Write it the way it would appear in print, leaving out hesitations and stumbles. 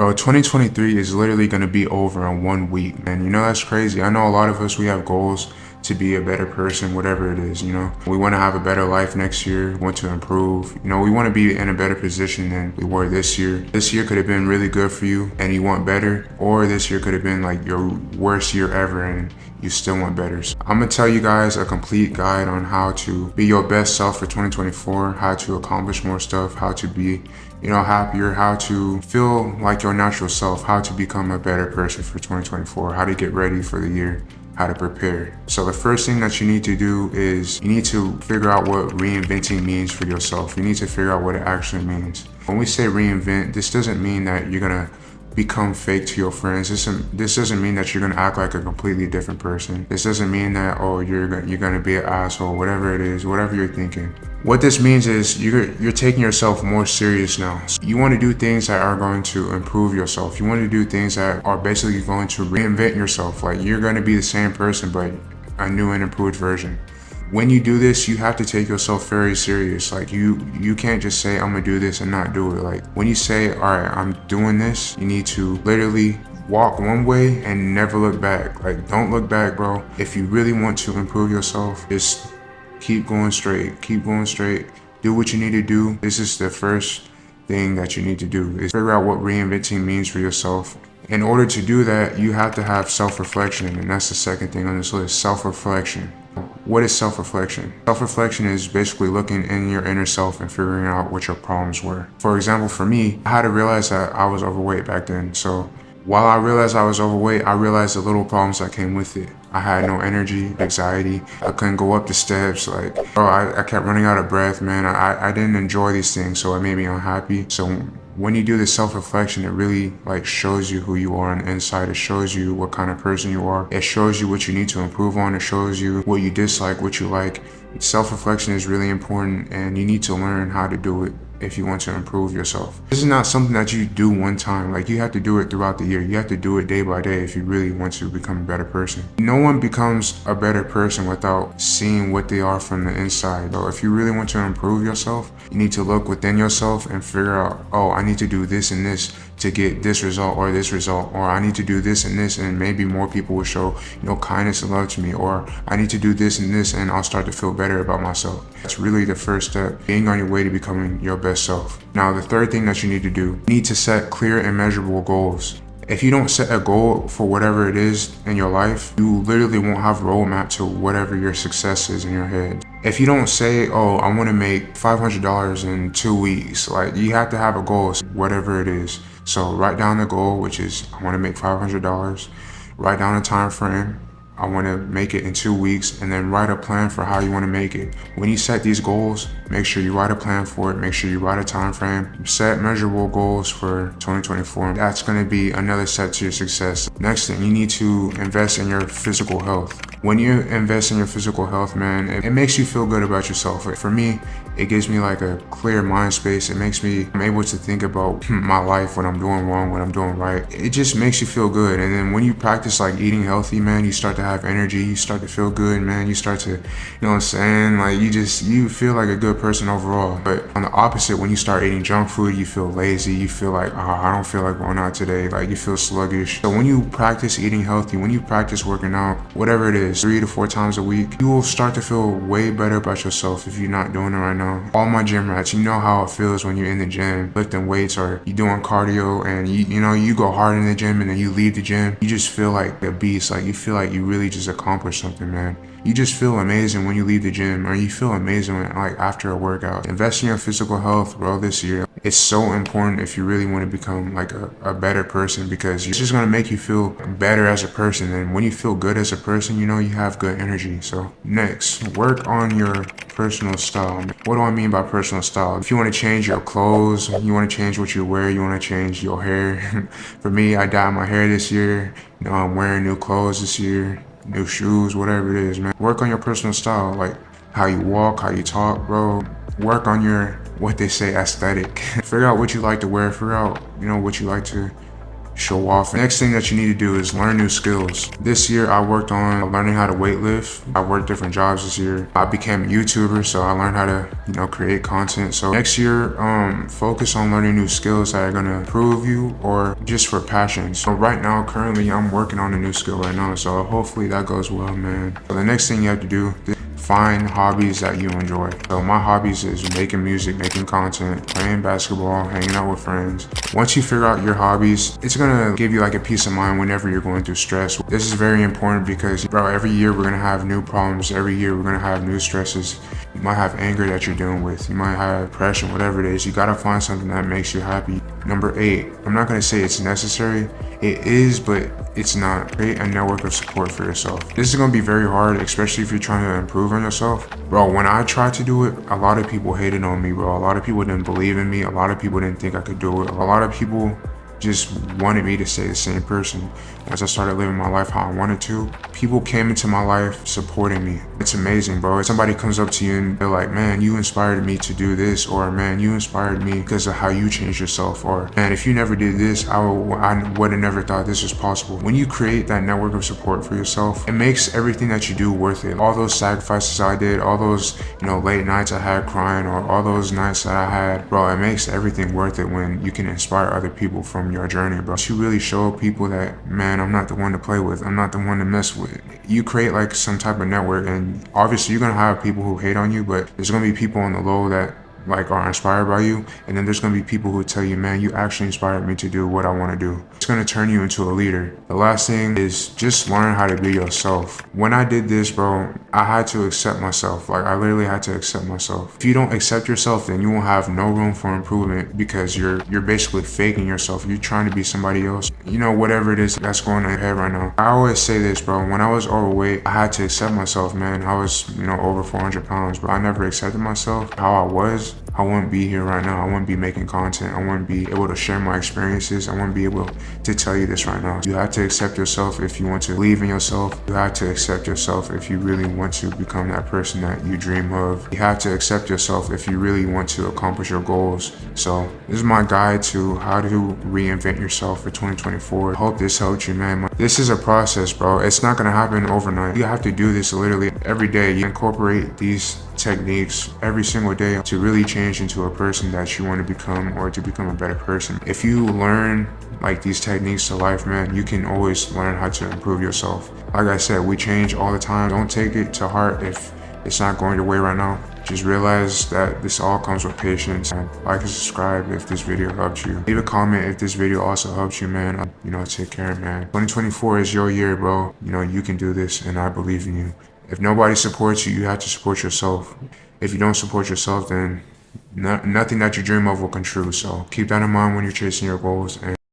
Bro, 2023 is literally going to be over in 1 week, man. You know, that's crazy. I know a lot of us, we have goals to be a better person, whatever it is, you know. We want to have a better life next year, want to improve. You know, we want to be in a better position than we were this year. This year could have been really good for you and you want better, or this year could have been like your worst year ever and you still want better. So I'm gonna tell you guys a complete guide on how to be your best self for 2024, how to accomplish more stuff, how to be, you know, happier, how to feel like your natural self, how to become a better person for 2024, how to get ready for the year, how to prepare. So the first thing that you need to do is you need to figure out what reinventing means for yourself. You need to figure out what it actually means. When we say reinvent, this doesn't mean that you're gonna become fake to your friends. This doesn't mean that you're gonna act like a completely different person. This doesn't mean that, oh, you're gonna be an asshole, whatever it is, whatever you're thinking. What this means is you're taking yourself more serious now. So you want to do things that are going to improve yourself. You want to do things that are basically going to reinvent yourself. Like, you're going to be the same person, but a new and improved version. When you do this, you have to take yourself very serious. Like, you can't just say, I'm gonna do this and not do it. Like, when you say, all right, I'm doing this, you need to literally walk one way and never look back. Like, don't look back, bro. If you really want to improve yourself, just keep going straight, do what you need to do. This is the first thing that you need to do, is figure out what reinventing means for yourself. In order to do that, you have to have self-reflection, and that's the second thing on this list, self-reflection. What is self-reflection? Self-reflection is basically looking in your inner self and figuring out what your problems were. For example, for me, I had to realize that I was overweight back then. So while I realized I was overweight, I realized the little problems that came with it. I had no energy, anxiety. I couldn't go up the steps. Like, bro, I kept running out of breath, man. I didn't enjoy these things, so it made me unhappy. So when you do this self-reflection, it really like shows you who you are on the inside. It shows you what kind of person you are. It shows you what you need to improve on. It shows you what you dislike, what you like. Self-reflection is really important, and you need to learn how to do it if you want to improve yourself. This is not something that you do one time. Like, you have to do it throughout the year. You have to do it day by day if you really want to become a better person. No one becomes a better person without seeing what they are from the inside. So if you really want to improve yourself, you need to look within yourself and figure out, oh, I need to do this and this to get this result, or I need to do this and this, and maybe more people will show, you know, kindness and love to me, or I need to do this and this and I'll start to feel better about myself. That's really the first step, being on your way to becoming your best self. Now, the third thing that you need to do, you need to set clear and measurable goals. If you don't set a goal for whatever it is in your life, you literally won't have a roadmap to whatever your success is in your head. If you don't say, oh, I want to make $500 in 2 weeks, like, you have to have a goal, whatever it is. So write down the goal, which is, I want to make $500. Write down a time frame. I want to make it in 2 weeks, and then write a plan for how you want to make it. When you set these goals, make sure you write a plan for it. Make sure you write a time frame. Set measurable goals for 2024. That's going to be another step to your success. Next thing, you need to invest in your physical health. When you invest in your physical health, man, it makes you feel good about yourself. For me, it gives me like a clear mind space. I'm able to think about my life, what I'm doing wrong, what I'm doing right. It just makes you feel good. And then when you practice like eating healthy, man, you start to have energy. You start to feel good, man. You start to, you know what I'm saying? Like, you feel like a good person overall. But on the opposite, when you start eating junk food, you feel lazy. You feel like, oh, I don't feel like going out today. Like, you feel sluggish. So when you practice eating healthy, when you practice working out, whatever it is, 3 to 4 times a week, you will start to feel way better about yourself if you're not doing it right now. All my gym rats, you know how it feels when you're in the gym lifting weights, or you doing cardio, and you go hard in the gym and then you leave the gym. You just feel like a beast. Like, you feel like you really just accomplished something, man. You just feel amazing when you leave the gym, or you feel amazing when, like, after a workout. Invest in your physical health, bro, this year. It's so important if you really want to become like a better person, because it's just going to make you feel better as a person. And when you feel good as a person, you know, you have good energy. So next, work on your personal style. What do I mean by personal style? If you want to change your clothes, you want to change what you wear, you want to change your hair. For me, I dyed my hair this year. You know, I'm wearing new clothes this year, new shoes, whatever it is, man. Work on your personal style, like how you walk, how you talk, bro. Work on your, what they say, aesthetic. Figure out what you like to wear. Figure out, you know, what you like to show off. Next thing that you need to do is learn new skills. This year I worked on learning how to weightlift. I worked different jobs this year. I became a YouTuber, so I learned how to, create content. So next year, focus on learning new skills that are gonna improve you or just for passion. So right now, currently, I'm working on a new skill right now. So hopefully that goes well, man. So the next thing you have to do, find hobbies that you enjoy. So my hobbies is making music, making content, playing basketball, hanging out with friends. Once you figure out your hobbies, it's gonna give you like a peace of mind whenever you're going through stress. This is very important because, bro, every year we're gonna have new problems. Every year we're gonna have new stresses. You might have anger that you're dealing with. You might have depression, whatever it is. You gotta find something that makes you happy. Number 8, I'm not gonna say it's necessary. It is, but it's not. Create a network of support for yourself. This is gonna be very hard, especially if you're trying to improve on yourself. Bro, when I tried to do it, a lot of people hated on me, bro. A lot of people didn't believe in me. A lot of people didn't think I could do it. A lot of people just wanted me to stay the same person. Once I started living my life how I wanted to, people came into my life supporting me. It's amazing, bro. If somebody comes up to you and they're like, man, you inspired me to do this, or man, you inspired me because of how you changed yourself, or man, if you never did this, I would have never thought this was possible. When you create that network of support for yourself, it makes everything that you do worth it. All those sacrifices I did, all those, late nights I had crying, or all those nights that I had, bro, it makes everything worth it when you can inspire other people from your journey, bro. You really show people that, man, I'm not the one to play with. I'm not the one to mess with. You create like some type of network, and obviously you're gonna have people who hate on you, but there's gonna be people on the low that like are inspired by you, and then there's gonna be people who tell you, man, you actually inspired me to do what I want to do. It's gonna turn you into a leader. The last thing is just learn how to be yourself. When I did this, bro, I had to accept myself. Like I literally had to accept myself. If you don't accept yourself, then you won't have no room for improvement because you're basically faking yourself. You're trying to be somebody else. Whatever it is that's going on your head right now. I always say this, bro. When I was overweight, I had to accept myself, man. I was, over 400 pounds, but I never accepted myself how I was. I wouldn't be here right now. I wouldn't be making content. I wouldn't be able to share my experiences. I wouldn't be able to tell you this right now. You have to accept yourself if you want to believe in yourself. You have to accept yourself if you really want to become that person that you dream of. You have to accept yourself if you really want to accomplish your goals. So this is my guide to how to reinvent yourself for 2024. I hope this helped you, man. This is a process, bro. It's not gonna happen overnight. You have to do this literally every day. You incorporate these techniques every single day to really change into a person that you want to become, or to become a better person. If you learn like these techniques to life, man, you can always learn how to improve yourself. Like I said, we change all the time. Don't take it to heart if it's not going your way right now. Just realize that this all comes with patience. And like and subscribe if this video helped you. Leave a comment if this video also helps you, man. Take care, man. 2024 is your year, bro. You can do this, and I believe in you. If nobody supports you, you have to support yourself. If you don't support yourself, then nothing that you dream of will come true. So keep that in mind when you're chasing your goals. And